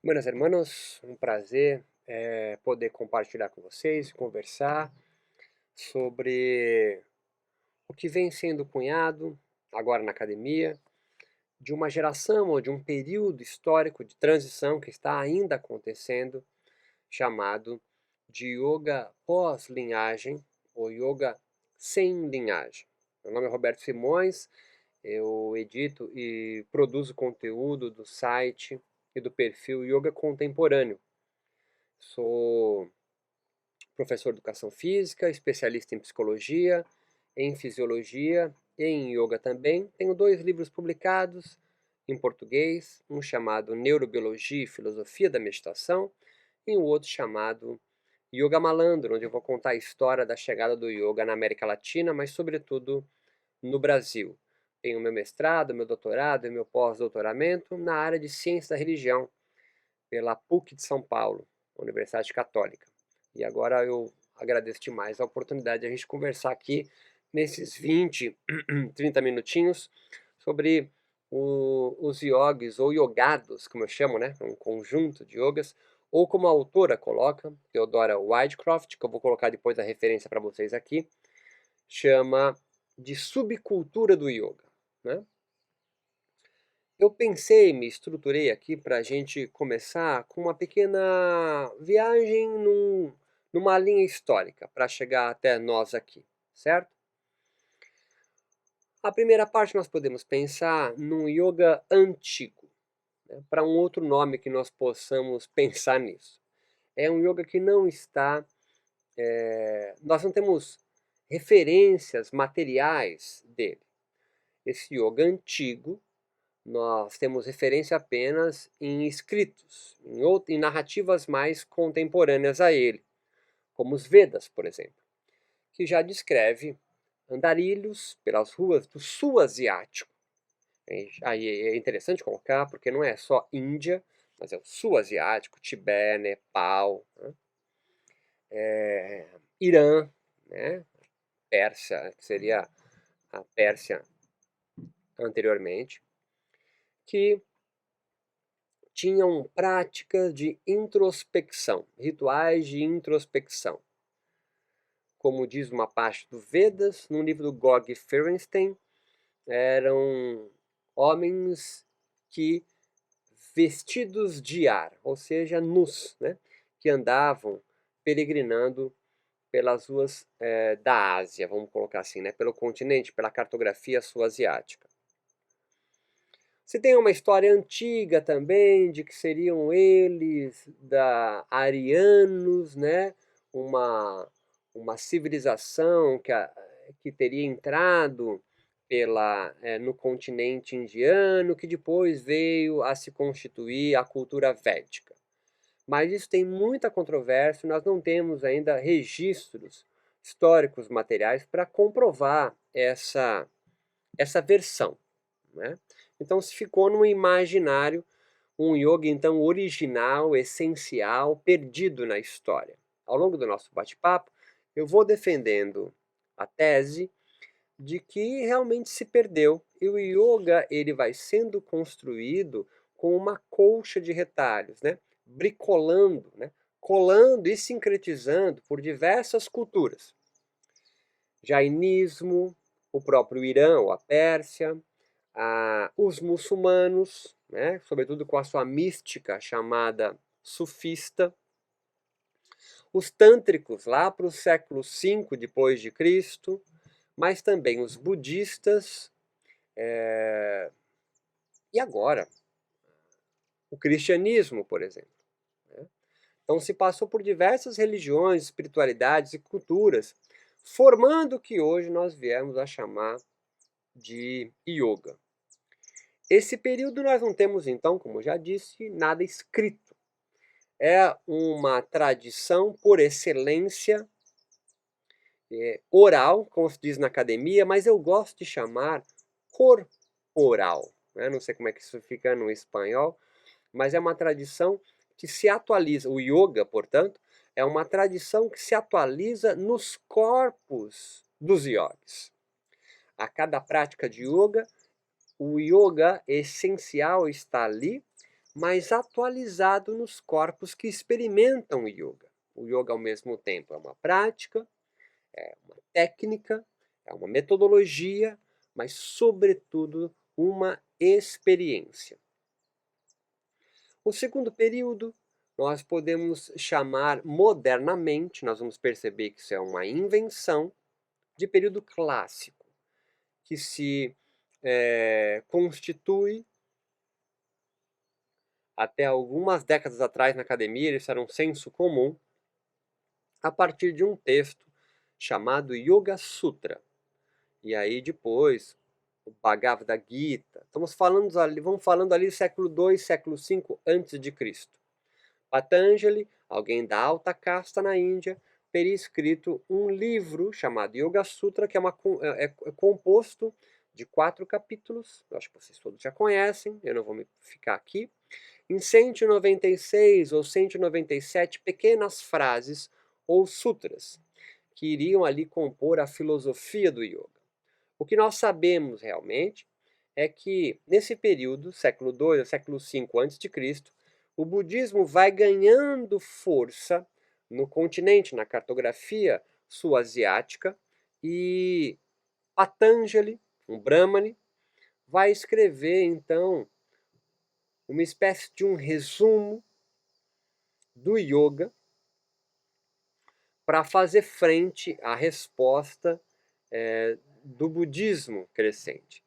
Buenas hermanos, um prazer poder compartilhar com vocês, conversar sobre o que vem sendo cunhado agora na academia, de uma geração ou de um período histórico de transição que está ainda acontecendo, chamado de yoga pós-linhagem ou yoga sem linhagem. Meu nome é Roberto Simões, eu edito e produzo conteúdo do site e do perfil Yoga Contemporâneo. Sou professor de educação física, especialista em psicologia, em fisiologia e em yoga também. Tenho 2 livros publicados em português, um chamado Neurobiologia e Filosofia da Meditação e um outro chamado Yoga Malandro, onde eu vou contar a história da chegada do yoga na América Latina, mas sobretudo no Brasil. Tenho meu mestrado, meu doutorado e meu pós-doutoramento na área de ciência da religião, pela PUC de São Paulo, Universidade Católica. E agora eu agradeço demais a oportunidade de a gente conversar aqui nesses 20, 30 minutinhos sobre os yogis ou yogados, como eu chamo, né? Um conjunto de yogas, ou como a autora coloca, Theodora Whitecroft, que eu vou colocar depois a referência para vocês aqui, chama de subcultura do yoga, né? Eu pensei, me estruturei aqui para a gente começar com uma pequena viagem numa linha histórica para chegar até nós aqui, certo? A primeira parte nós podemos pensar num yoga antigo, né, para um outro nome que nós possamos pensar nisso. É um yoga que não está, nós não temos referências materiais dele. Esse yoga antigo nós temos referência apenas em escritos, em narrativas mais contemporâneas a ele, como os Vedas, por exemplo, que já descreve andarilhos pelas ruas do sul asiático. Aí é interessante colocar, porque não é só Índia, mas é o sul asiático, Tibete, Nepal, né? Irã, né? Pérsia, que seria a Pérsia anteriormente, que tinham práticas de introspecção, rituais de introspecção. Como diz uma parte do Vedas, no livro do Gog Ferenstein, eram homens que vestidos de ar, ou seja, nus, né, que andavam peregrinando pelas ruas da Ásia, vamos colocar assim, né, pelo continente, pela cartografia sul-asiática. Se tem uma história antiga também de que seriam eles da arianos, né? Uma civilização que teria entrado no continente indiano, que depois veio a se constituir a cultura védica. Mas isso tem muita controvérsia, nós não temos ainda registros históricos materiais para comprovar essa versão, né? Então se ficou no imaginário um yoga então original, essencial, perdido na história. Ao longo do nosso bate-papo, eu vou defendendo a tese de que realmente se perdeu e o yoga ele vai sendo construído com uma colcha de retalhos, né? Bricolando, né? Colando e sincretizando por diversas culturas. Jainismo, o próprio Irã ou a Pérsia, os muçulmanos, né, sobretudo com a sua mística chamada sufista, os tântricos lá para o século V depois de Cristo, mas também os budistas e agora o cristianismo, por exemplo, né? Então se passou por diversas religiões, espiritualidades e culturas, formando o que hoje nós viemos a chamar de yoga. Esse período nós não temos, então, como já disse, nada escrito. É uma tradição por excelência oral, como se diz na academia, mas eu gosto de chamar corporal, né? Não sei como é que isso fica no espanhol, mas é uma tradição que se atualiza. O yoga, portanto, é uma tradição que se atualiza nos corpos dos yogis. A cada prática de yoga, o yoga essencial está ali, mas atualizado nos corpos que experimentam o yoga. O yoga, ao mesmo tempo, é uma prática, é uma técnica, é uma metodologia, mas, sobretudo, uma experiência. O segundo período nós podemos chamar modernamente, nós vamos perceber que isso é uma invenção de período clássico, que se constitui até algumas décadas atrás na academia, isso era um senso comum, a partir de um texto chamado Yoga Sutra. E aí depois, o Bhagavad Gita. Vamos falando ali do século II, século V a.C. Patanjali, alguém da alta casta na Índia, teria escrito um livro chamado Yoga Sutra, que é composto de 4 capítulos, eu acho que vocês todos já conhecem, eu não vou me ficar aqui, em 196 ou 197 pequenas frases ou sutras, que iriam ali compor a filosofia do yoga. O que nós sabemos realmente é que nesse período, século II ao século V a.C., o budismo vai ganhando força no continente, na cartografia sul-asiática, e Patanjali, um Brahmane, vai escrever então uma espécie de um resumo do yoga para fazer frente à resposta do budismo crescente.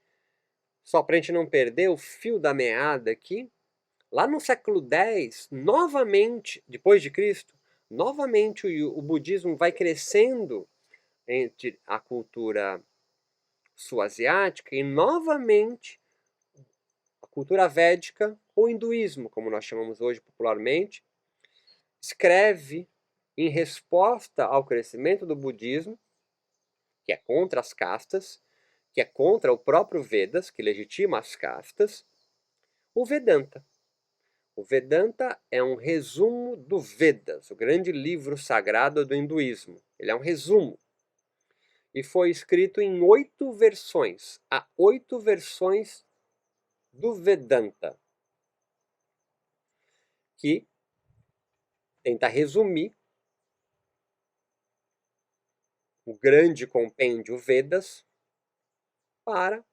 Só para a gente não perder o fio da meada aqui, lá no século X, novamente, depois de Cristo, novamente o budismo vai crescendo entre a cultura sul-asiática e novamente a cultura védica ou hinduísmo, como nós chamamos hoje popularmente, escreve em resposta ao crescimento do budismo, que é contra as castas, que é contra o próprio Vedas, que legitima as castas, o Vedanta. O Vedanta é um resumo do Vedas, o grande livro sagrado do hinduísmo. Ele é um resumo. E foi escrito em 8 versões. Há 8 versões do Vedanta, que tenta resumir o grande compêndio Vedas para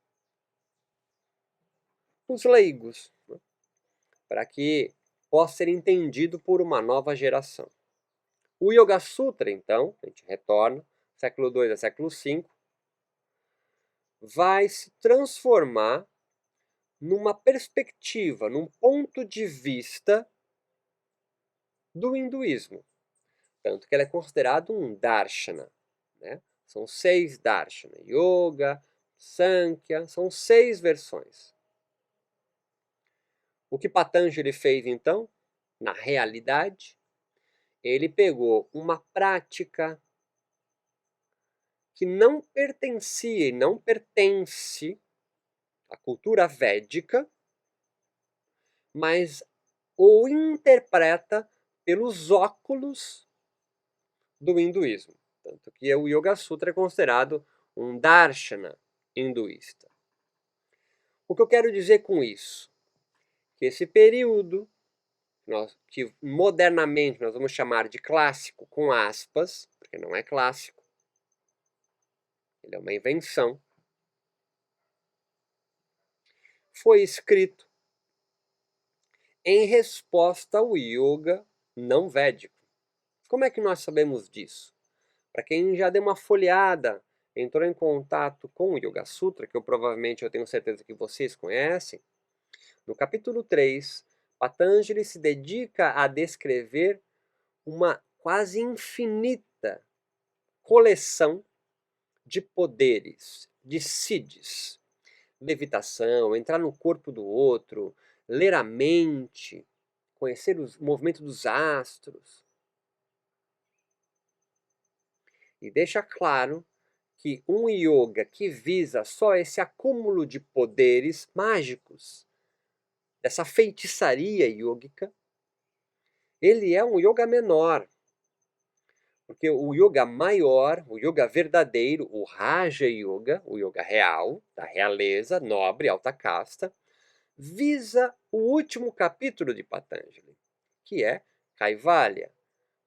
os leigos, né? Para que possa ser entendido por uma nova geração. O Yoga Sutra, então, a gente retorna, século II a século V, vai se transformar numa perspectiva, num ponto de vista do hinduísmo. Tanto que ele é considerado um darshana, né? São 6 darshana, yoga, sankhya, são 6 versões. O que Patanjali fez então, na realidade, ele pegou uma prática que não pertencia e não pertence à cultura védica, mas o interpreta pelos óculos do hinduísmo. Tanto que o Yoga Sutra é considerado um darshana hinduísta. O que eu quero dizer com isso? Que esse período, que modernamente nós vamos chamar de clássico, com aspas, porque não é clássico, ele é uma invenção, foi escrito em resposta ao yoga não védico. Como é que nós sabemos disso? Para quem já deu uma folheada, entrou em contato com o Yoga Sutra, que eu tenho certeza que vocês conhecem, no capítulo 3, Patanjali se dedica a descrever uma quase infinita coleção de poderes, de siddhis, levitação, entrar no corpo do outro, ler a mente, conhecer o movimento dos astros. E deixa claro que um yoga que visa só esse acúmulo de poderes mágicos, dessa feitiçaria yógica, ele é um yoga menor. Porque o yoga maior, o yoga verdadeiro, o Raja Yoga, o yoga real, da realeza, nobre, alta casta, visa o último capítulo de Patanjali, que é Kaivalya,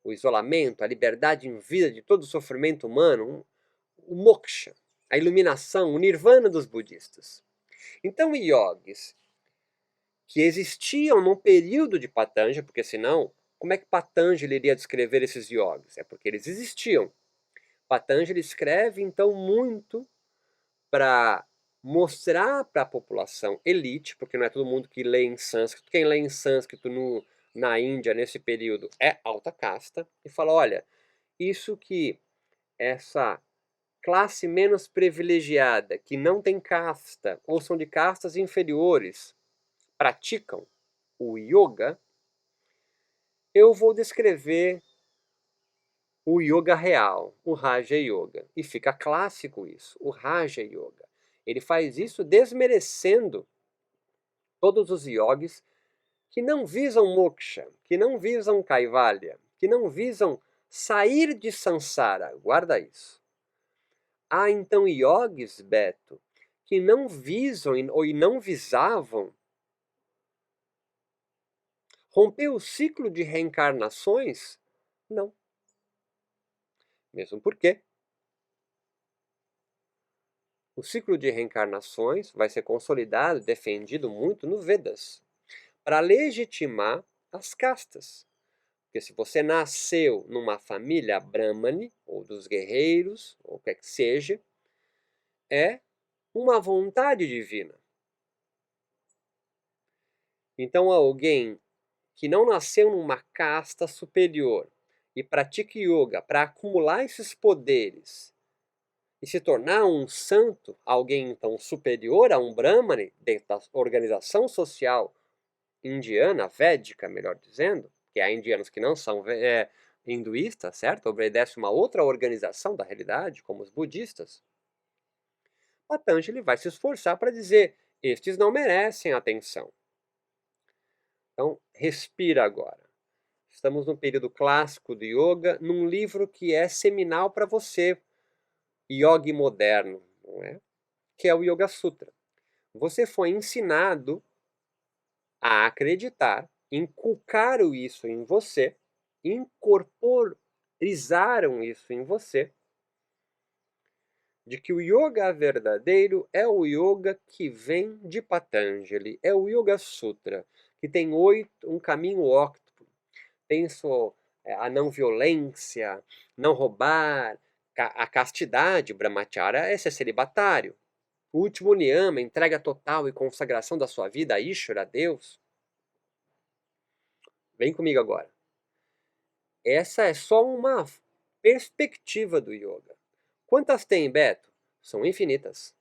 o isolamento, a liberdade em vida de todo o sofrimento humano, o moksha, a iluminação, o nirvana dos budistas. Então, yogis que existiam no período de Patanjali, porque senão, como é que Patanjali iria descrever esses yogis? É porque eles existiam. Patanjali escreve, então, muito para mostrar para a população elite, porque não é todo mundo que lê em sânscrito. Quem lê em sânscrito na Índia, nesse período, é alta casta, e fala, olha, isso que essa classe menos privilegiada, que não tem casta, ou são de castas inferiores, praticam o yoga, eu vou descrever o yoga real, o Raja Yoga. E fica clássico isso, o Raja Yoga. Ele faz isso desmerecendo todos os yogis que não visam moksha, que não visam kaivalya, que não visam sair de samsara. Guarda isso. Há então yogis, Beto, que não visam ou não visavam romper o ciclo de reencarnações? Não. Mesmo porque o ciclo de reencarnações vai ser consolidado, defendido muito no Vedas, para legitimar as castas. Porque se você nasceu numa família brahmane, ou dos guerreiros, ou o que é que seja, é uma vontade divina. Então alguém que não nasceu numa casta superior e pratica yoga para acumular esses poderes e se tornar um santo, alguém então superior a um brahmane dentro da organização social indiana, védica, melhor dizendo, que há indianos que não são hinduístas, certo? Obedece uma outra organização da realidade, como os budistas. Patanjali vai se esforçar para dizer, estes não merecem atenção. Então, respira agora. Estamos no período clássico do yoga, num livro que é seminal para você, yogi moderno, não é? Que é o Yoga Sutra. Você foi ensinado a acreditar, inculcaram isso em você, incorporizaram isso em você, de que o yoga verdadeiro é o yoga que vem de Patanjali, é o Yoga Sutra, que tem um caminho óctuplo. Penso a não violência, não roubar, a castidade, brahmacharya é ser celibatário. O último niyama, entrega total e consagração da sua vida a Ishvara, a Deus. Vem comigo agora. Essa é só uma perspectiva do yoga. Quantas tem, Beto? São infinitas.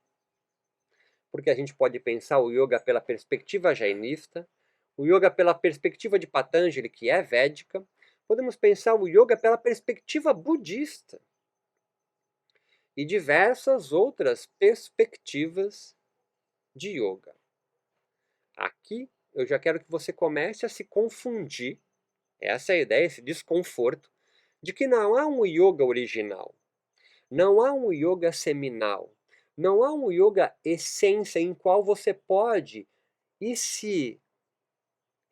Porque a gente pode pensar o yoga pela perspectiva jainista, o yoga pela perspectiva de Patanjali, que é védica, podemos pensar o yoga pela perspectiva budista e diversas outras perspectivas de yoga. Aqui eu já quero que você comece a se confundir, essa é a ideia, esse desconforto, de que não há um yoga original, não há um yoga seminal, não há um yoga essência em qual você pode ir se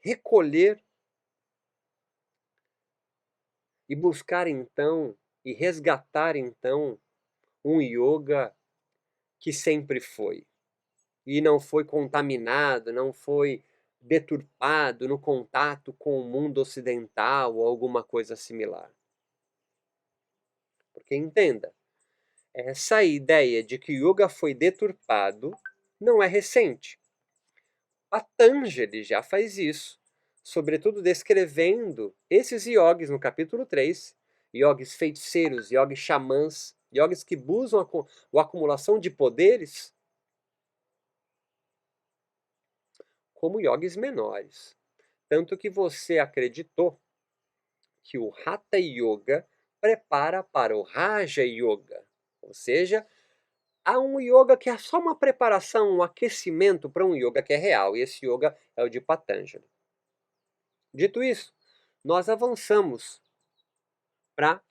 recolher e buscar então, e resgatar então, um yoga que sempre foi. E não foi contaminado, não foi deturpado no contato com o mundo ocidental ou alguma coisa similar. Porque entenda, essa ideia de que o yoga foi deturpado não é recente. Patanjali já faz isso, sobretudo descrevendo esses yogis no capítulo 3, yogis feiticeiros, yogis xamãs, yogis que buscam a acumulação de poderes como yogis menores. Tanto que você acreditou que o Hatha Yoga prepara para o Raja Yoga, ou seja, há um yoga que é só uma preparação, um aquecimento para um yoga que é real, e esse yoga é o de Patanjali. Dito isso, nós avançamos para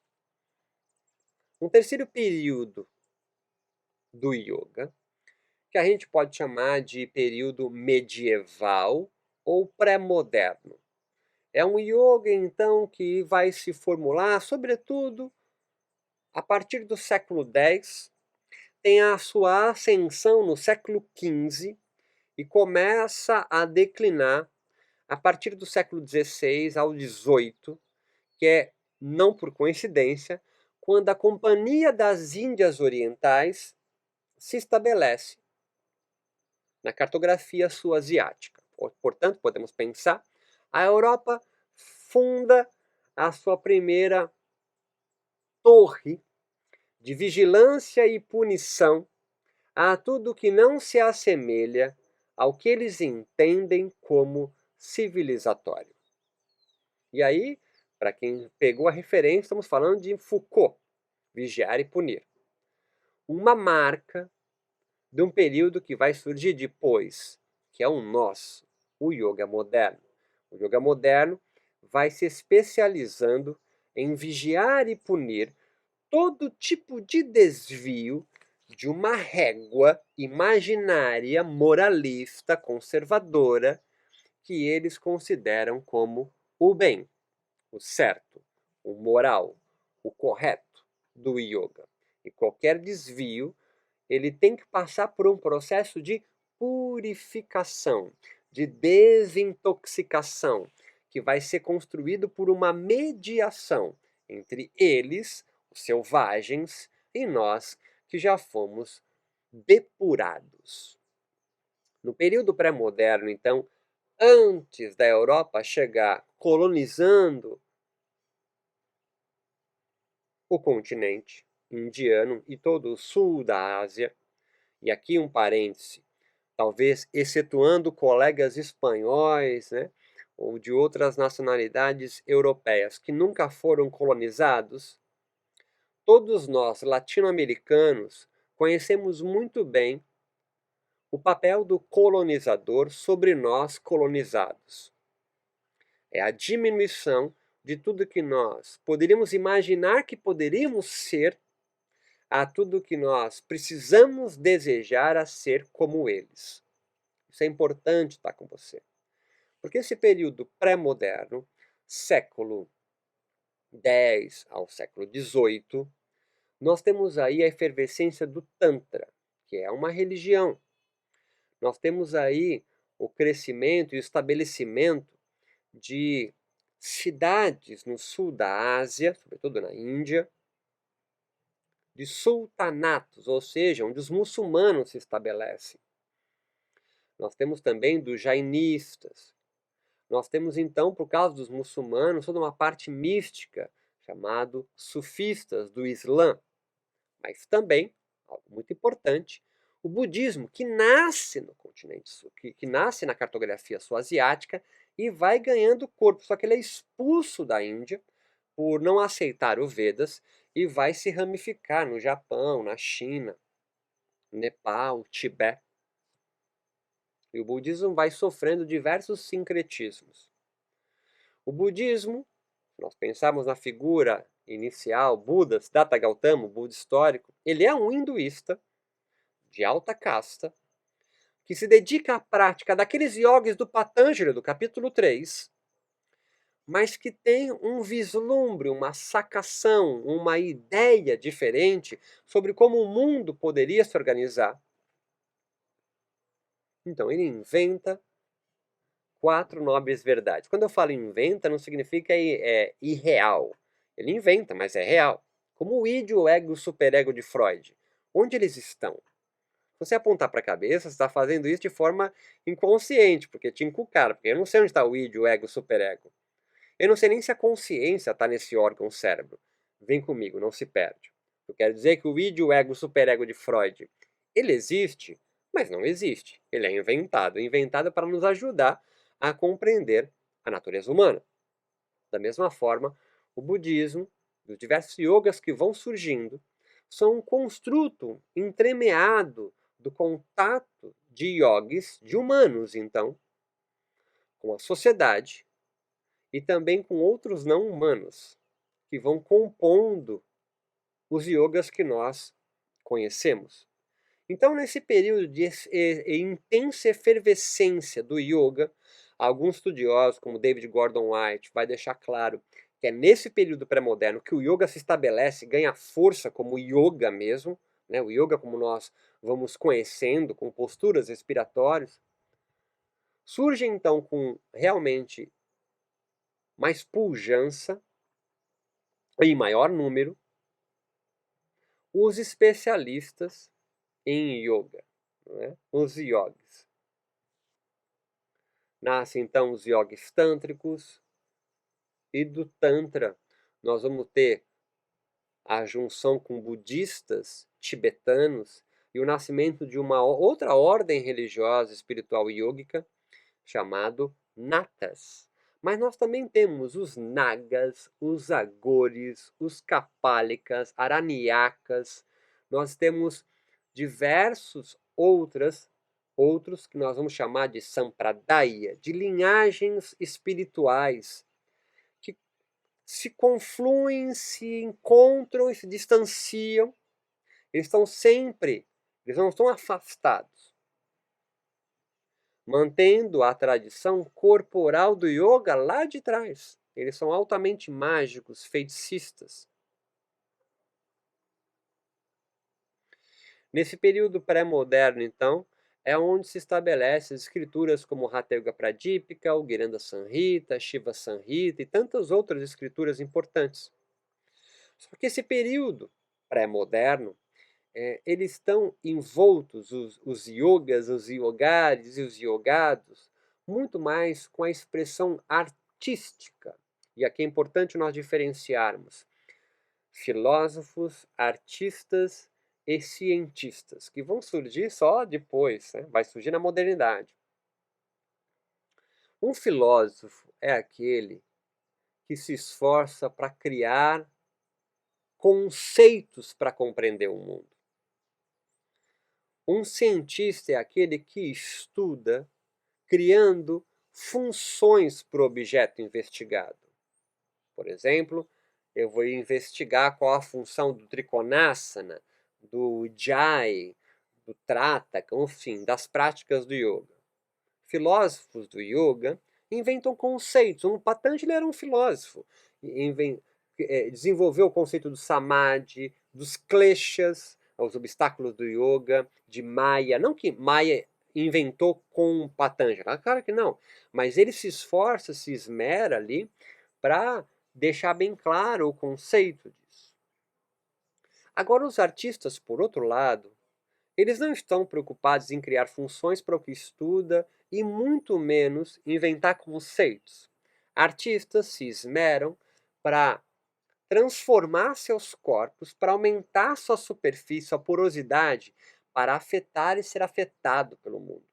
um terceiro período do yoga, que a gente pode chamar de período medieval ou pré-moderno. É um yoga, então, que vai se formular, sobretudo, a partir do século X, tem a sua ascensão no século XV e começa a declinar a partir do século XVI ao XVIII, que é, não por coincidência, quando a Companhia das Índias Orientais se estabelece na cartografia sul-asiática. Portanto, podemos pensar, a Europa funda a sua primeira torre de vigilância e punição a tudo que não se assemelha ao que eles entendem como civilizatório. E aí, para quem pegou a referência, estamos falando de Foucault, Vigiar e Punir. Uma marca de um período que vai surgir depois, que é o nosso, o yoga moderno. O yoga moderno vai se especializando em vigiar e punir todo tipo de desvio de uma régua imaginária, moralista, conservadora, que eles consideram como o bem, o certo, o moral, o correto do yoga. E qualquer desvio, ele tem que passar por um processo de purificação, de desintoxicação, que vai ser construído por uma mediação entre eles, os selvagens, e nós, que já fomos depurados. No período pré-moderno, então, antes da Europa chegar colonizando o continente indiano e todo o sul da Ásia, e aqui um parêntese, talvez excetuando colegas espanhóis, né, ou de outras nacionalidades europeias que nunca foram colonizados, todos nós latino-americanos conhecemos muito bem o papel do colonizador sobre nós colonizados. É a diminuição de tudo que nós poderíamos imaginar que poderíamos ser a tudo que nós precisamos desejar a ser como eles. Isso é importante estar com você. Porque esse período pré-moderno, século X ao século XVIII, nós temos aí a efervescência do Tantra, que é uma religião. Nós temos aí o crescimento e o estabelecimento de cidades no sul da Ásia, sobretudo na Índia, de sultanatos, ou seja, onde os muçulmanos se estabelecem. Nós temos também dos jainistas. Nós temos então, por causa dos muçulmanos, toda uma parte mística, chamado sufistas do Islã. Mas também, algo muito importante, o budismo, que nasce no continente sul, que nasce na cartografia sul-asiática e vai ganhando corpo, só que ele é expulso da Índia por não aceitar o Vedas e vai se ramificar no Japão, na China, Nepal, Tibete. E o budismo vai sofrendo diversos sincretismos. O budismo, se nós pensarmos na figura inicial, Buda, Siddhartha Gautama, o Buda histórico, ele é um hinduísta de alta casta, que se dedica à prática daqueles yogis do Patanjali, do capítulo 3, mas que tem um vislumbre, uma sacação, uma ideia diferente sobre como o mundo poderia se organizar. Então ele inventa 4 nobres verdades. Quando eu falo inventa, não significa irreal. Ele inventa, mas é real. Como o id, o ego e o superego de Freud. Onde eles estão? Se você apontar para a cabeça, você está fazendo isso de forma inconsciente, porque te encucaram. Porque eu não sei onde está o id, o ego e o superego. Eu não sei nem se a consciência está nesse órgão cérebro. Vem comigo, não se perde. Eu quero dizer que o id, o ego, o superego de Freud, ele existe, mas não existe. Ele é inventado para nos ajudar a compreender a natureza humana. Da mesma forma, o budismo, os diversos yogas que vão surgindo, são um construto entremeado do contato de yogis, de humanos, então, com a sociedade e também com outros não humanos, que vão compondo os yogas que nós conhecemos. Então, nesse período de intensa efervescência do yoga, alguns estudiosos, como David Gordon White, vai deixar claro que é nesse período pré-moderno que o yoga se estabelece, ganha força como yoga mesmo, né? O yoga como nós vamos conhecendo, com posturas respiratórias. Surge então com realmente mais pujança, em maior número, os especialistas em yoga, né? Os yogis. Nascem então os yogis tântricos, e do Tantra nós vamos ter a junção com budistas tibetanos e o nascimento de uma outra ordem religiosa espiritual yógica chamado Natas. Mas nós também temos os Nagas, os Agores, os Kapalikas, Aranyakas. Nós temos diversos outros que nós vamos chamar de Sampradaya, de linhagens espirituais que se confluem, se encontram e se distanciam. Eles não estão afastados, mantendo a tradição corporal do yoga lá de trás. Eles são altamente mágicos, feiticistas. Nesse período pré-moderno, então, é onde se estabelecem escrituras como Hatha Yoga Pradipika, o Giranda Samhita, Shiva Samhita e tantas outras escrituras importantes. Só que esse período pré-moderno, eles estão envoltos, os yogas, os yogares e os yogados, muito mais com a expressão artística. E aqui é importante nós diferenciarmos filósofos, artistas e cientistas, que vão surgir só depois, né? Vai surgir na modernidade. Um filósofo é aquele que se esforça para criar conceitos para compreender o mundo. Um cientista é aquele que estuda criando funções para o objeto investigado. Por exemplo, eu vou investigar qual a função do Trikonasana, do Ujjayi, do Trataka, enfim, das práticas do yoga. Filósofos do yoga inventam conceitos. O Patanjali era um filósofo. Desenvolveu o conceito do samadhi, dos kleshas, os obstáculos do yoga, de Maya. Não que Maya inventou com Patanjali, claro que não. Mas ele se esforça, se esmera ali para deixar bem claro o conceito disso. Agora, os artistas, por outro lado, eles não estão preocupados em criar funções para o que estuda e muito menos inventar conceitos. Artistas se esmeram para transformar seus corpos, para aumentar sua superfície, sua porosidade, para afetar e ser afetado pelo mundo.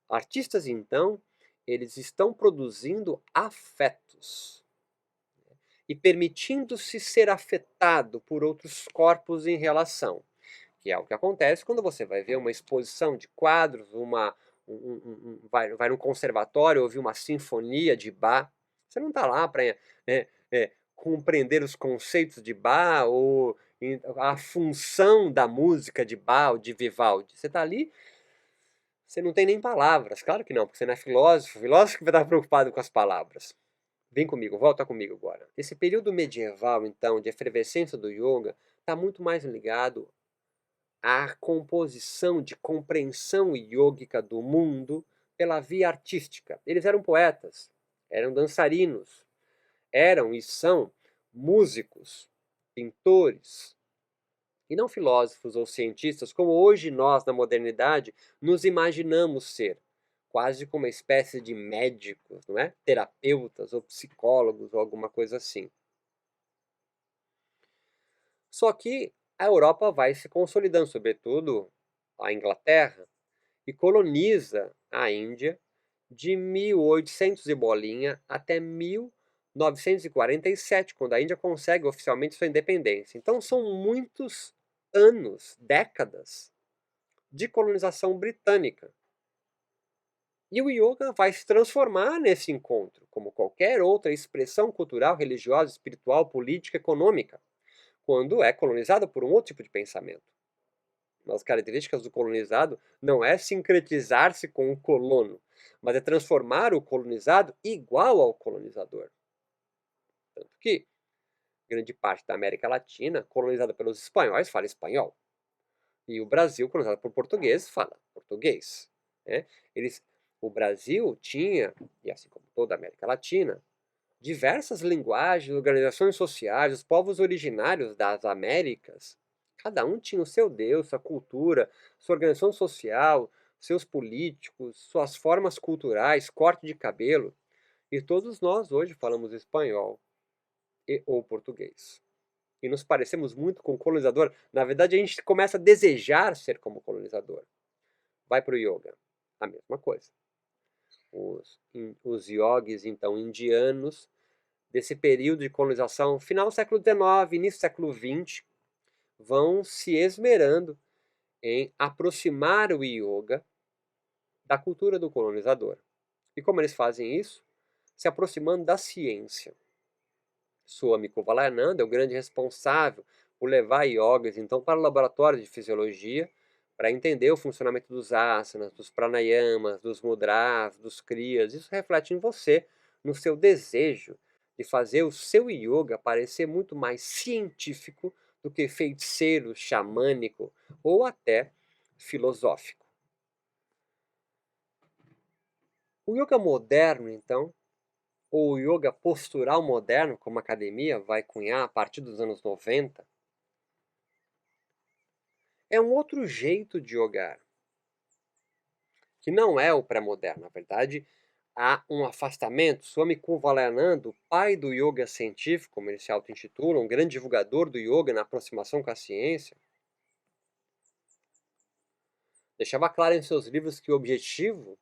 Artistas, então, eles estão produzindo afetos e permitindo-se ser afetado por outros corpos em relação, que é o que acontece quando você vai ver uma exposição de quadros, vai num conservatório ouvir uma sinfonia de Bach. Você não está lá para compreender os conceitos de Bach ou a função da música de Bach ou de Vivaldi. Você está ali, você não tem nem palavras. Claro que não, porque você não é filósofo. Filósofo que vai estar preocupado com as palavras. Vem comigo, volta comigo agora. Esse período medieval, então, de efervescência do yoga, está muito mais ligado à composição de compreensão yógica do mundo pela via artística. Eles eram poetas, eram dançarinos, eram e são músicos, pintores, e não filósofos ou cientistas, como hoje nós, na modernidade, nos imaginamos ser. Quase como uma espécie de médicos, não é? Terapeutas ou psicólogos ou alguma coisa assim. Só que a Europa vai se consolidando, sobretudo a Inglaterra, e coloniza a Índia de 1800 e bolinha até 1947, quando a Índia consegue oficialmente sua independência. Então são muitos anos, décadas, de colonização britânica. E o yoga vai se transformar nesse encontro, como qualquer outra expressão cultural, religiosa, espiritual, política, econômica, quando é colonizada por um outro tipo de pensamento. Uma das características do colonizado não é sincretizar-se com o colono, mas é transformar o colonizado igual ao colonizador. Tanto que grande parte da América Latina, colonizada pelos espanhóis, fala espanhol. E o Brasil, colonizado por portugueses, fala português. Né? O Brasil tinha, e assim como toda a América Latina, diversas linguagens, organizações sociais, os povos originários das Américas, cada um tinha o seu Deus, sua cultura, sua organização social, seus políticos, suas formas culturais, corte de cabelo, e todos nós hoje falamos espanhol ou português. E nos parecemos muito com o colonizador. Na verdade, a gente começa a desejar ser como o colonizador. Vai para o yoga, a mesma coisa. Os yogis, então, indianos, desse período de colonização, final do século XIX, início do século XX, vão se esmerando em aproximar o yoga da cultura do colonizador. E como eles fazem isso? Se aproximando da ciência. Swami Kovalananda é o grande responsável por levar yogas, então, para o laboratório de fisiologia, para entender o funcionamento dos asanas, dos pranayamas, dos mudras, dos kriyas. Isso reflete em você, no seu desejo de fazer o seu yoga parecer muito mais científico do que feiticeiro, xamânico ou até filosófico. O yoga moderno, então, ou o yoga postural moderno, como a academia vai cunhar a partir dos anos 90, é um outro jeito de yogar, que não é o pré-moderno. Na verdade, há um afastamento. Swami Kovalananda, o pai do yoga científico, como ele se auto-intitula, um grande divulgador do yoga na aproximação com a ciência, deixava claro em seus livros que o objetivo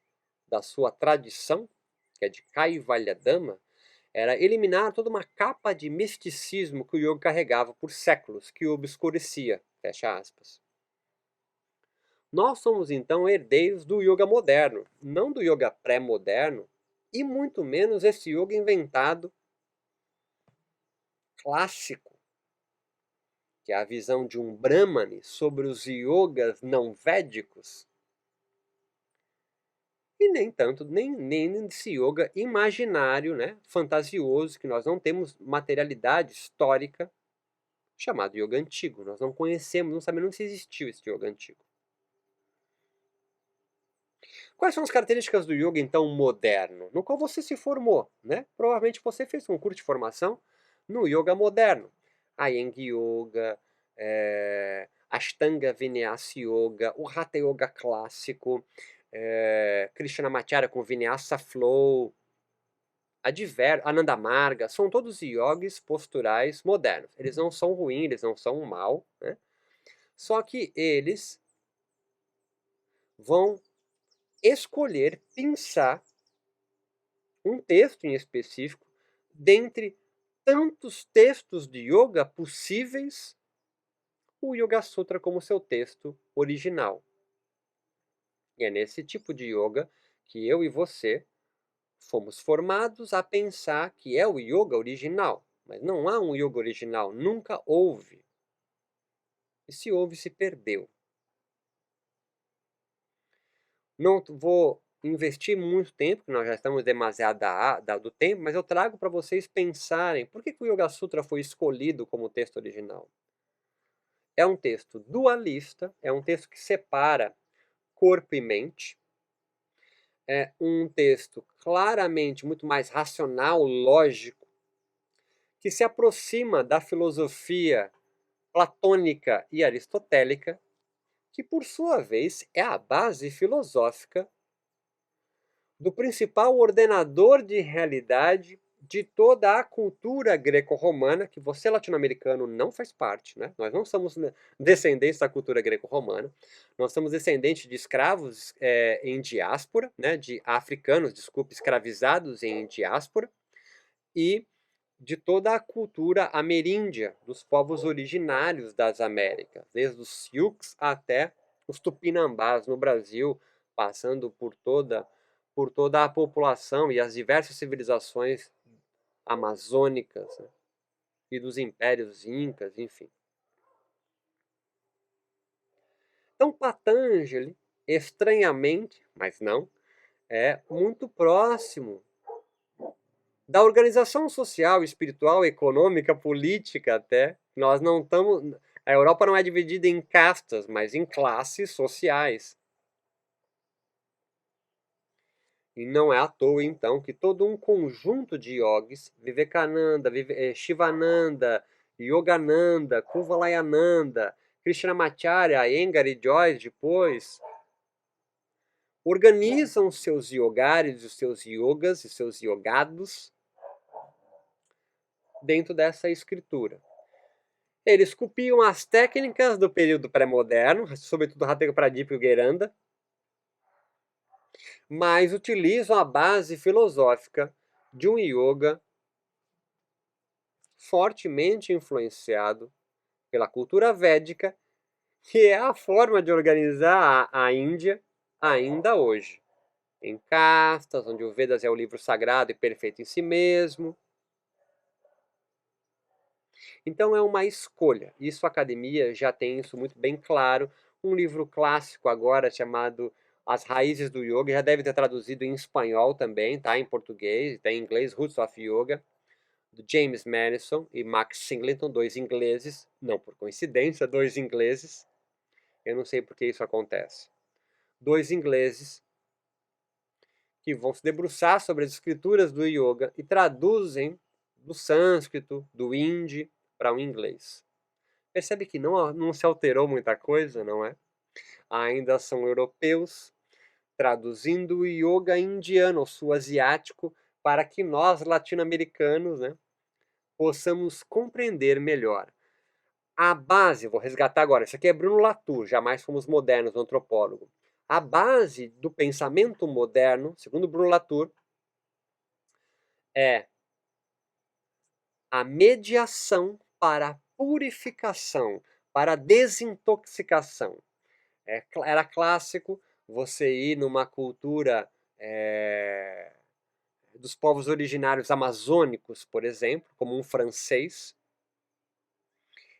da sua tradição, que é de Kaivalyadama, era eliminar toda uma capa de misticismo que o yoga carregava por séculos, que o obscurecia, fecha aspas. Nós somos então herdeiros do yoga moderno, não do yoga pré-moderno, e muito menos esse yoga inventado clássico, que é a visão de um Brahmane sobre os yogas não védicos, e nem tanto, nem desse yoga imaginário, né, fantasioso, que nós não temos materialidade histórica, chamado yoga antigo. Nós não conhecemos, não sabemos se existiu esse yoga antigo. Quais são as características do yoga, então, moderno, no qual você se formou, né? Provavelmente você fez um curso de formação no yoga moderno. Iyengar Yoga, Ashtanga Vinyasa Yoga, o Hatha Yoga clássico, Krishnamacharya com Vinyasa Flow, Ananda Marga, são todos yogis posturais modernos. Eles não são ruins, eles não são mal, né? Só que eles vão escolher, pensar um texto em específico dentre tantos textos de yoga possíveis, o Yoga Sutra como seu texto original. E é nesse tipo de yoga que eu e você fomos formados a pensar que é o yoga original. Mas não há um yoga original, nunca houve. E se houve, se perdeu. Não vou investir muito tempo, porque nós já estamos demasiado do tempo, mas eu trago para vocês pensarem por que o Yoga Sutra foi escolhido como texto original. É um texto dualista, é um texto que separa corpo e mente, é um texto claramente muito mais racional, lógico, que se aproxima da filosofia platônica e aristotélica, que por sua vez é a base filosófica do principal ordenador de realidade de toda a cultura greco-romana, que você latino-americano não faz parte, né? Nós não somos descendentes da cultura greco-romana, nós somos descendentes de escravos em diáspora, né? De africanos, desculpe, escravizados em diáspora, e de toda a cultura ameríndia, dos povos originários das Américas, desde os Sioux até os Tupinambás no Brasil, passando por toda a população e as diversas civilizações amazônicas, né? E dos impérios incas, enfim. Então Patanjali, estranhamente, mas não, é muito próximo da organização social, espiritual, econômica, política até. Nós não estamos... A Europa não é dividida em castas, mas em classes sociais. E não é à toa, então, que todo um conjunto de yogis, Vivekananda, Shivananda, Yogananda, Kuvalayananda, Krishnamacharya, Iyengar e Joyce depois, organizam seus yogares, os seus yogas e seus yogados dentro dessa escritura. Eles copiam as técnicas do período pré-moderno, sobretudo Hatha Pradip e Geranda, mas utilizam a base filosófica de um yoga fortemente influenciado pela cultura védica, que é a forma de organizar a Índia ainda hoje. Em castas, onde o Vedas é o livro sagrado e perfeito em si mesmo. Então é uma escolha. Isso a academia já tem isso muito bem claro. Um livro clássico agora chamado As Raízes do Yoga, já deve ter traduzido em espanhol também, tá? Em português, tem em inglês, Roots of Yoga, do James Madison e Max Singleton, dois ingleses, não por coincidência, dois ingleses. Eu não sei por que isso acontece. Dois ingleses que vão se debruçar sobre as escrituras do yoga e traduzem do sânscrito, do hindi, para o inglês. Percebe que não se alterou muita coisa, não é? Ainda são europeus traduzindo o yoga indiano, ou sul-asiático, para que nós, latino-americanos, né, possamos compreender melhor. A base, vou resgatar agora, isso aqui é Bruno Latour, jamais fomos modernos, o antropólogo. A base do pensamento moderno, segundo Bruno Latour, é a mediação para a purificação, para a desintoxicação. Era clássico você ir numa cultura dos povos originários amazônicos, por exemplo, como um francês,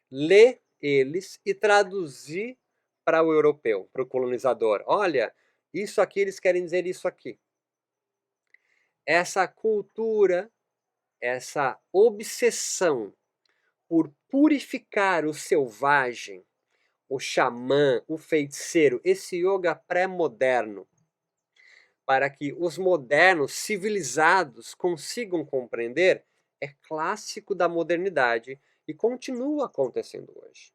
ler eles e traduzir para o europeu, para o colonizador. Olha, isso aqui eles querem dizer isso aqui. Essa cultura, essa obsessão por purificar o selvagem, o xamã, o feiticeiro, esse yoga pré-moderno, para que os modernos civilizados consigam compreender, é clássico da modernidade e continua acontecendo hoje.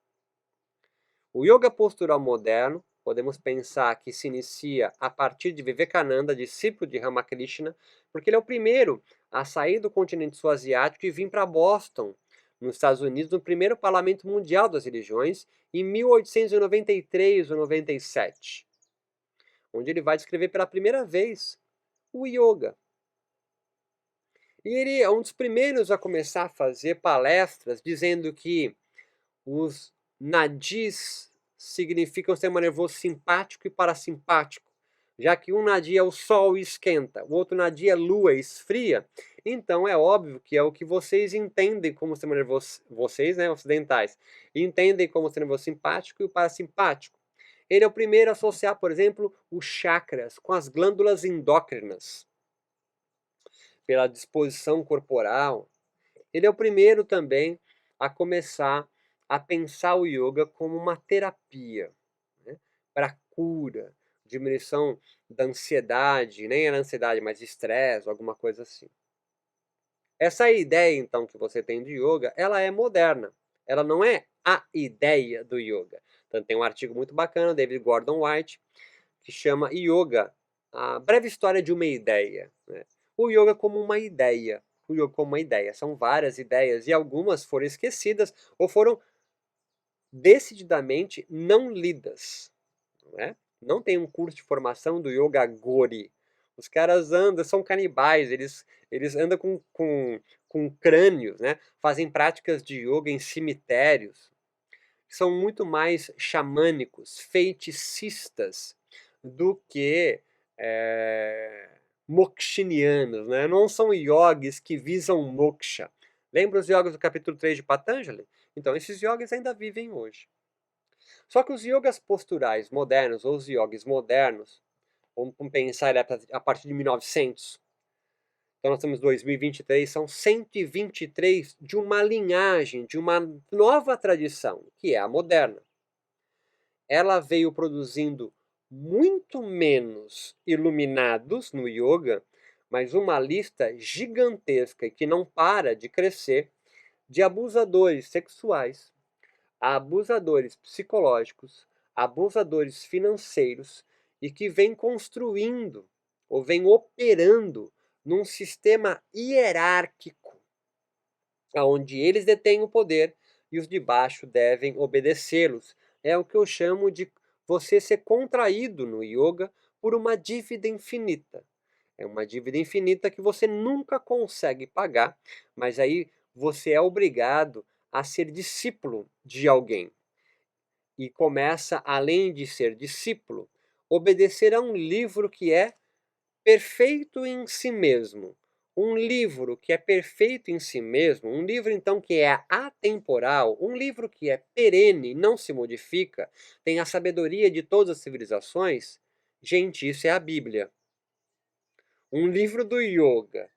O yoga postural moderno, podemos pensar que se inicia a partir de Vivekananda, discípulo de Ramakrishna, porque ele é o primeiro a sair do continente sul-asiático e vir para Boston, nos Estados Unidos, no primeiro Parlamento Mundial das Religiões, em 1893 ou 97, onde ele vai descrever pela primeira vez o yoga. E ele é um dos primeiros a começar a fazer palestras dizendo que os nadis significam sistema nervoso simpático e parasimpático, já que um nadi é o sol e esquenta, o outro nadi é lua e esfria. Então é óbvio que é o que vocês entendem como sistema nervoso, vocês, né, ocidentais, entendem como sistema nervoso simpático e o parasimpático. Ele é o primeiro a associar, por exemplo, os chakras com as glândulas endócrinas, pela disposição corporal. Ele é o primeiro também a começar a pensar o yoga como uma terapia, né, para cura, diminuição da ansiedade, nem era ansiedade, mas estresse, alguma coisa assim. Essa ideia, então, que você tem de yoga, ela é moderna. Ela não é a ideia do yoga. Então, tem um artigo muito bacana, David Gordon White, que chama Yoga, a breve história de uma ideia, né? O yoga como uma ideia. O yoga como uma ideia. São várias ideias e algumas foram esquecidas ou foram decididamente não lidas. Não é? Não tem um curso de formação do Yoga Gori. Os caras andam, são canibais, eles andam com crânios, né? Fazem práticas de yoga em cemitérios. São muito mais xamânicos, feiticistas, do que mokshinianos, né? Não são yogis que visam moksha. Lembra os yogis do capítulo 3 de Patanjali? Então, esses yogis ainda vivem hoje. Só que os yogas posturais modernos, ou os yogis modernos, vamos pensar a partir de 1900, então nós temos 2023, são 123 de uma linhagem, de uma nova tradição, que é a moderna. Ela veio produzindo muito menos iluminados no yoga, mas uma lista gigantesca e que não para de crescer de abusadores sexuais, abusadores psicológicos, abusadores financeiros e que vem construindo ou vem operando num sistema hierárquico, onde eles detêm o poder e os de baixo devem obedecê-los. É o que eu chamo de você ser contraído no yoga por uma dívida infinita. É uma dívida infinita que você nunca consegue pagar, mas aí você é obrigado a ser discípulo de alguém. E começa, além de ser discípulo, obedecer a um livro que é perfeito em si mesmo. Um livro que é perfeito em si mesmo, um livro então que é atemporal, um livro que é perene, não se modifica, tem a sabedoria de todas as civilizações. Gente, isso é a Bíblia. Um livro do yoga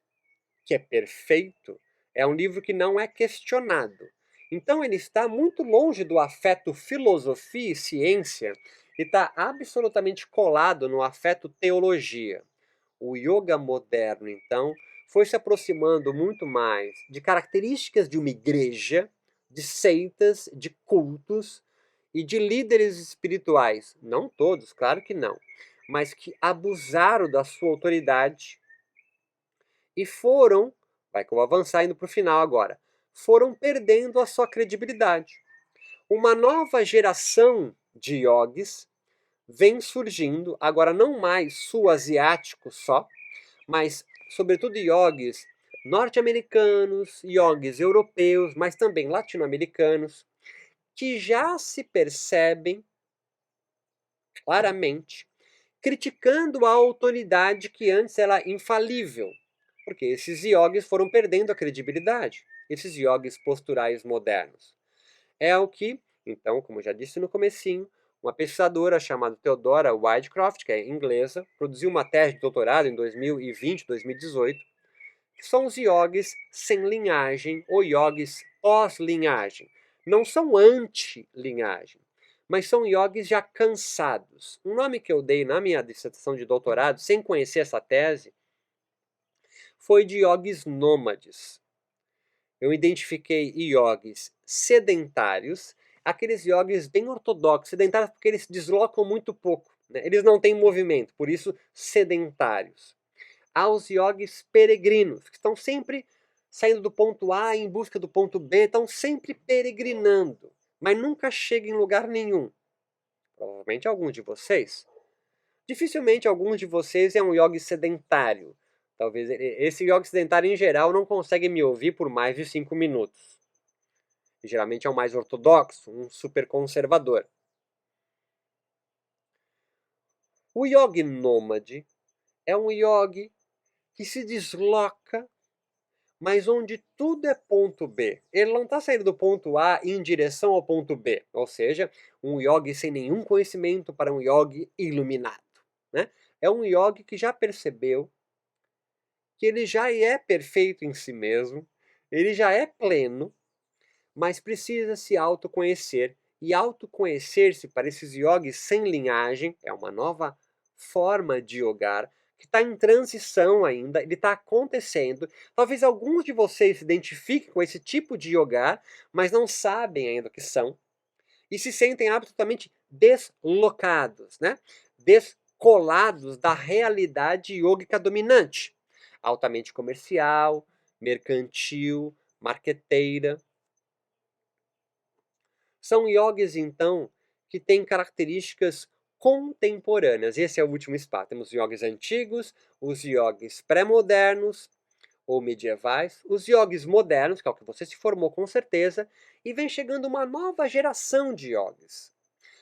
que é perfeito é um livro que não é questionado. Então ele está muito longe do afeto filosofia e ciência e está absolutamente colado no afeto teologia. O yoga moderno, então, foi se aproximando muito mais de características de uma igreja, de seitas, de cultos e de líderes espirituais. Não todos, claro que não, mas que abusaram da sua autoridade e foram, vai que eu vou avançar indo para o final agora, foram perdendo a sua credibilidade. Uma nova geração de yogis vem surgindo, agora não mais sul-asiáticos só, mas sobretudo yogis norte-americanos, yogis europeus, mas também latino-americanos, que já se percebem claramente criticando a autoridade que antes era infalível, porque esses yogis foram perdendo a credibilidade, esses yogis posturais modernos. É o que, então, como já disse no comecinho, uma pesquisadora chamada Theodora Whitecroft, que é inglesa, produziu uma tese de doutorado em 2020, 2018, que são os yogis sem linhagem ou yogis pós-linhagem. Não são anti-linhagem, mas são yogis já cansados. Um nome que eu dei na minha dissertação de doutorado, sem conhecer essa tese, foi de yogis nômades. Eu identifiquei yogis sedentários, aqueles yogis bem ortodoxos, sedentários porque eles se deslocam muito pouco, né? Eles não têm movimento, por isso sedentários. Aos yogis peregrinos, que estão sempre saindo do ponto A em busca do ponto B, estão sempre peregrinando, mas nunca chegam em lugar nenhum. Provavelmente alguns de vocês. Dificilmente alguns de vocês é um yogi sedentário. Talvez esse yogi sedentário em geral não consegue me ouvir por mais de 5 minutos. E geralmente é o mais ortodoxo, um super conservador. O yogi nômade é um yogi que se desloca, mas onde tudo é ponto B. Ele não está saindo do ponto A em direção ao ponto B. Ou seja, um yogi sem nenhum conhecimento para um yogi iluminado. Né? É um yogi que já percebeu que ele já é perfeito em si mesmo, ele já é pleno, mas precisa se autoconhecer. E autoconhecer-se para esses yogis sem linhagem é uma nova forma de yogar que está em transição ainda, ele está acontecendo. Talvez alguns de vocês se identifiquem com esse tipo de yogar, mas não sabem ainda o que são e se sentem absolutamente deslocados, né? Descolados da realidade yógica dominante, altamente comercial, mercantil, marqueteira. São yogis, então, que têm características contemporâneas. Esse é o último espaço. Temos os yogis antigos, os yogis pré-modernos ou medievais, os yogis modernos, que é o que você se formou com certeza, e vem chegando uma nova geração de yogis.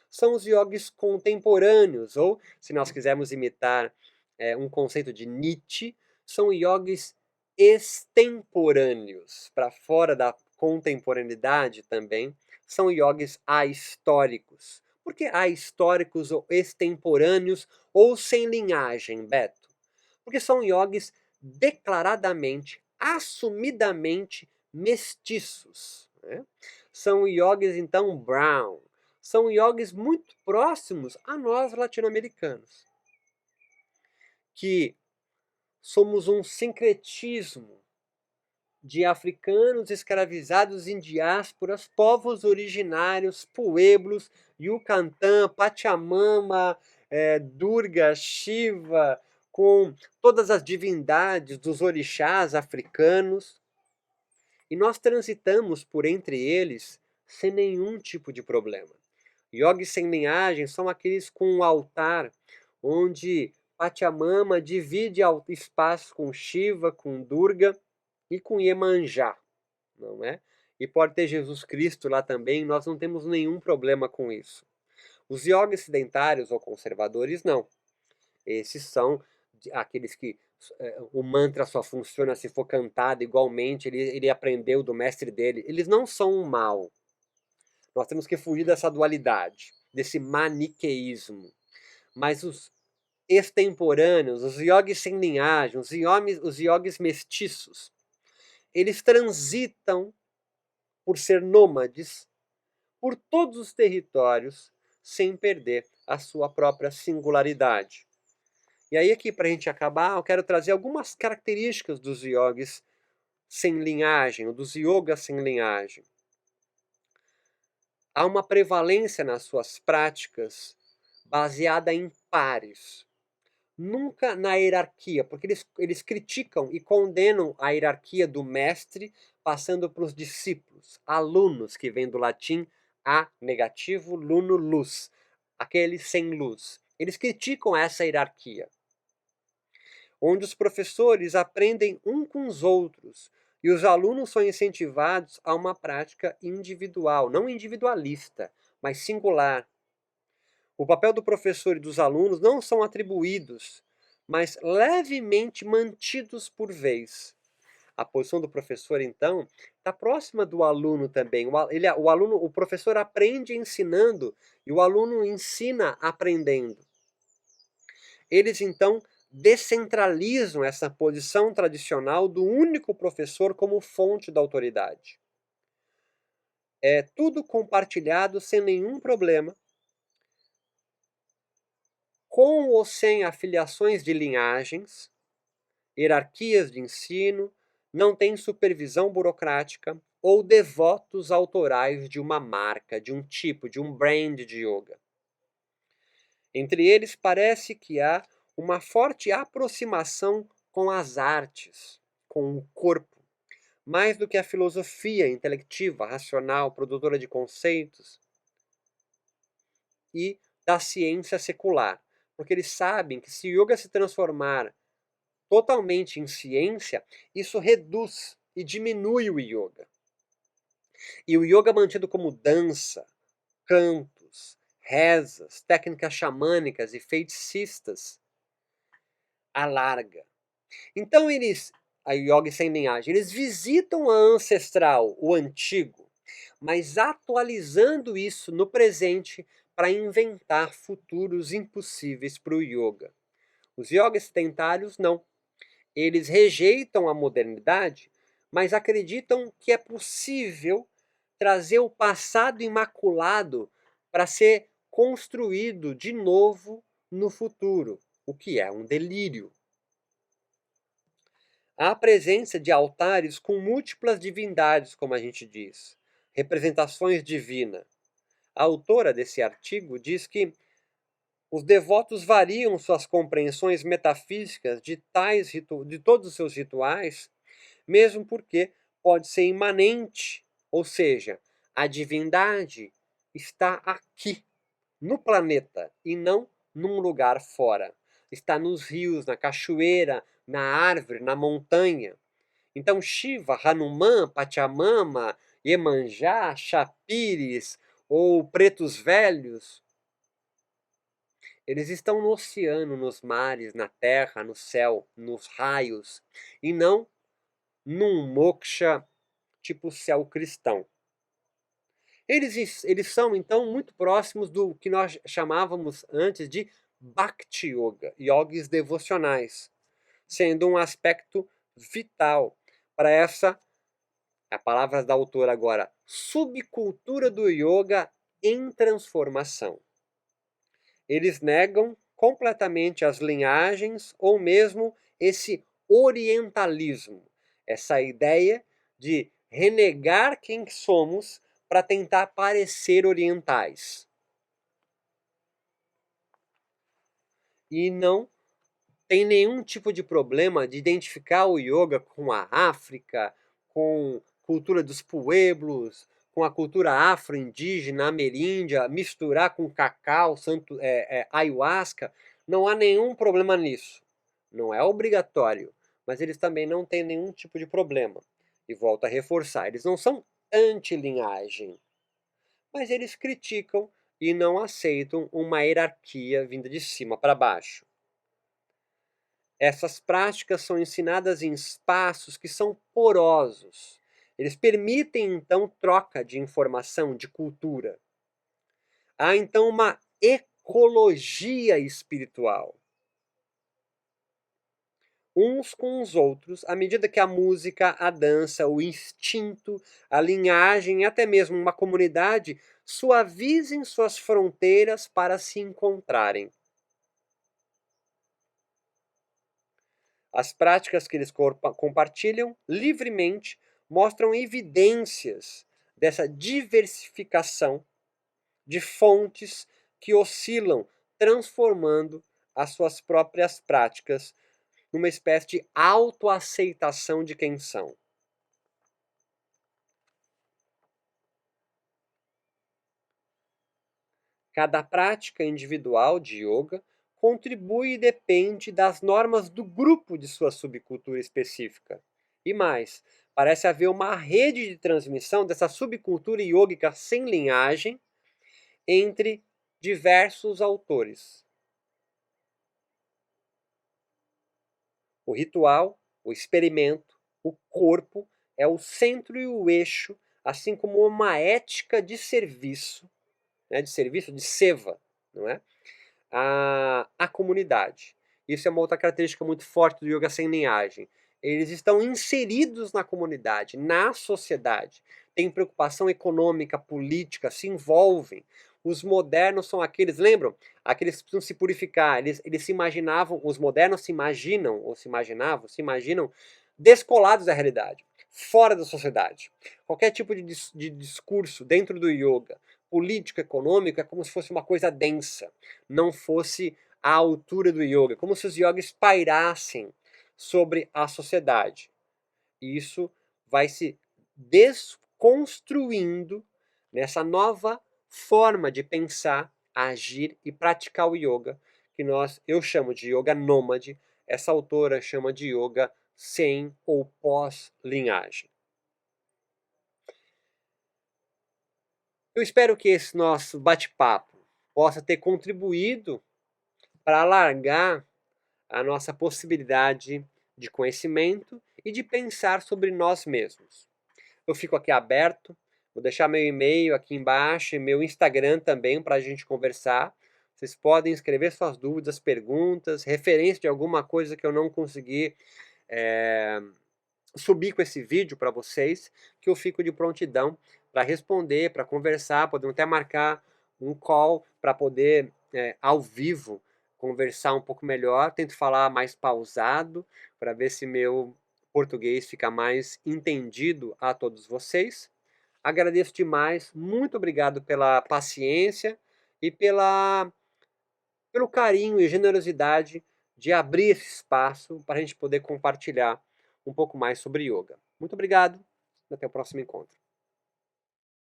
São os yogis contemporâneos, ou, se nós quisermos imitar um conceito de Nietzsche, são yogis extemporâneos, para fora da contemporaneidade também, são yogis ahistóricos, Por que ahistóricos ou extemporâneos ou sem linhagem, Beto? Porque são iogues declaradamente, assumidamente mestiços, né? São iogues, então, brown. São iogues muito próximos a nós latino-americanos, que somos um sincretismo de africanos escravizados em diásporas, povos originários, pueblos, Yucatán, Pachamama, Durga, Shiva, com todas as divindades dos orixás africanos. E nós transitamos por entre eles sem nenhum tipo de problema. Yogis sem linhagem são aqueles com um altar onde Pachamama divide espaço com Shiva, com Durga e com Iemanjá, não é? E pode ter Jesus Cristo lá também, nós não temos nenhum problema com isso. Os yogis sedentários ou conservadores, não. Esses são aqueles que o mantra só funciona se for cantado igualmente, ele aprendeu do mestre dele. Eles não são um mal. Nós temos que fugir dessa dualidade, desse maniqueísmo. Mas os extemporâneos, os yogis sem linhagem, os yogis mestiços, eles transitam, por ser nômades, por todos os territórios, sem perder a sua própria singularidade. E aí aqui, para a gente acabar, eu quero trazer algumas características dos yogis sem linhagem, ou dos yogas sem linhagem. Há uma prevalência nas suas práticas baseada em pares. Nunca na hierarquia, porque eles criticam e condenam a hierarquia do mestre, passando para os discípulos, alunos, que vem do latim a negativo, luno, luz, aquele sem luz. Eles criticam essa hierarquia, onde os professores aprendem um com os outros e os alunos são incentivados a uma prática individual, não individualista, mas singular. O papel do professor e dos alunos não são atribuídos, mas levemente mantidos por vez. A posição do professor, então, está próxima do aluno também. O professor aprende ensinando e o aluno ensina aprendendo. Eles, então, descentralizam essa posição tradicional do único professor como fonte da autoridade. É tudo compartilhado sem nenhum problema, com ou sem afiliações de linhagens, hierarquias de ensino, não tem supervisão burocrática ou devotos autorais de uma marca, de um tipo, de um brand de yoga. Entre eles parece que há uma forte aproximação com as artes, com o corpo, mais do que a filosofia intelectiva, racional, produtora de conceitos e da ciência secular. Porque eles sabem que se o yoga se transformar totalmente em ciência, isso reduz e diminui o yoga. E o yoga mantido como dança, cantos, rezas, técnicas xamânicas e feiticistas, alarga. Então a yoga sem linhagem, eles visitam a ancestral, o antigo, mas atualizando isso no presente para inventar futuros impossíveis para o yoga. Os yogas sedentários não. Eles rejeitam a modernidade, mas acreditam que é possível trazer o passado imaculado para ser construído de novo no futuro, o que é um delírio. Há a presença de altares com múltiplas divindades, como a gente diz, representações divinas. A autora desse artigo diz que os devotos variam suas compreensões metafísicas de todos os seus rituais, mesmo porque pode ser imanente, ou seja, a divindade está aqui, no planeta, e não num lugar fora. Está nos rios, na cachoeira, na árvore, na montanha. Então Shiva, Hanuman, Pachamama, Iemanjá, Chapires ou Pretos Velhos, eles estão no oceano, nos mares, na terra, no céu, nos raios, e não num moksha tipo céu cristão. Eles são, então, muito próximos do que nós chamávamos antes de Bhakti Yoga, yogis devocionais, sendo um aspecto vital para essa, a palavra da autora agora, subcultura do yoga em transformação. Eles negam completamente as linhagens ou mesmo esse orientalismo, essa ideia de renegar quem somos para tentar parecer orientais. E não tem nenhum tipo de problema de identificar o yoga com a África, com a cultura dos pueblos, com a cultura afro-indígena, ameríndia, misturar com cacau, ayahuasca. Não há nenhum problema nisso. Não é obrigatório, mas eles também não têm nenhum tipo de problema. E volto a reforçar, eles não são anti-linhagem, mas eles criticam e não aceitam uma hierarquia vinda de cima para baixo. Essas práticas são ensinadas em espaços que são porosos. Eles permitem, então, troca de informação, de cultura. Há, então, uma ecologia espiritual. Uns com os outros, à medida que a música, a dança, o instinto, a linhagem e até mesmo uma comunidade suavizem suas fronteiras para se encontrarem. As práticas que eles compartilham livremente mostram evidências dessa diversificação de fontes que oscilam, transformando as suas próprias práticas numa espécie de autoaceitação de quem são. Cada prática individual de yoga contribui e depende das normas do grupo de sua subcultura específica. E mais, parece haver uma rede de transmissão dessa subcultura yógica sem linhagem entre diversos autores. O ritual, o experimento, o corpo é o centro e o eixo, assim como uma ética de serviço, né, de seva, não é? A comunidade. Isso é uma outra característica muito forte do yoga sem linhagem. Eles estão inseridos na comunidade, na sociedade, têm preocupação econômica, política, se envolvem. Os modernos são aqueles, lembram? Aqueles que precisam se purificar. Eles se imaginavam, os modernos se imaginam, ou se imaginavam, se imaginam descolados da realidade, fora da sociedade. Qualquer tipo de discurso dentro do yoga, político, econômico, é como se fosse uma coisa densa, não fosse à altura do yoga, como se os yogis pairassem sobre a sociedade. E isso vai se desconstruindo nessa nova forma de pensar, agir e praticar o yoga, que eu chamo de yoga nômade, essa autora chama de yoga sem ou pós-linhagem. Eu espero que esse nosso bate-papo possa ter contribuído para alargar a nossa possibilidade de conhecimento e de pensar sobre nós mesmos. Eu fico aqui aberto, vou deixar meu e-mail aqui embaixo e meu Instagram também para a gente conversar. Vocês podem escrever suas dúvidas, perguntas, referência de alguma coisa que eu não consegui subir com esse vídeo para vocês, que eu fico de prontidão para responder, para conversar, podemos até marcar um call para poder, ao vivo, conversar um pouco melhor. Tento falar mais pausado, para ver se meu português fica mais entendido a todos vocês. Agradeço demais, muito obrigado pela paciência e pelo carinho e generosidade de abrir esse espaço para a gente poder compartilhar um pouco mais sobre yoga. Muito obrigado e até o próximo encontro.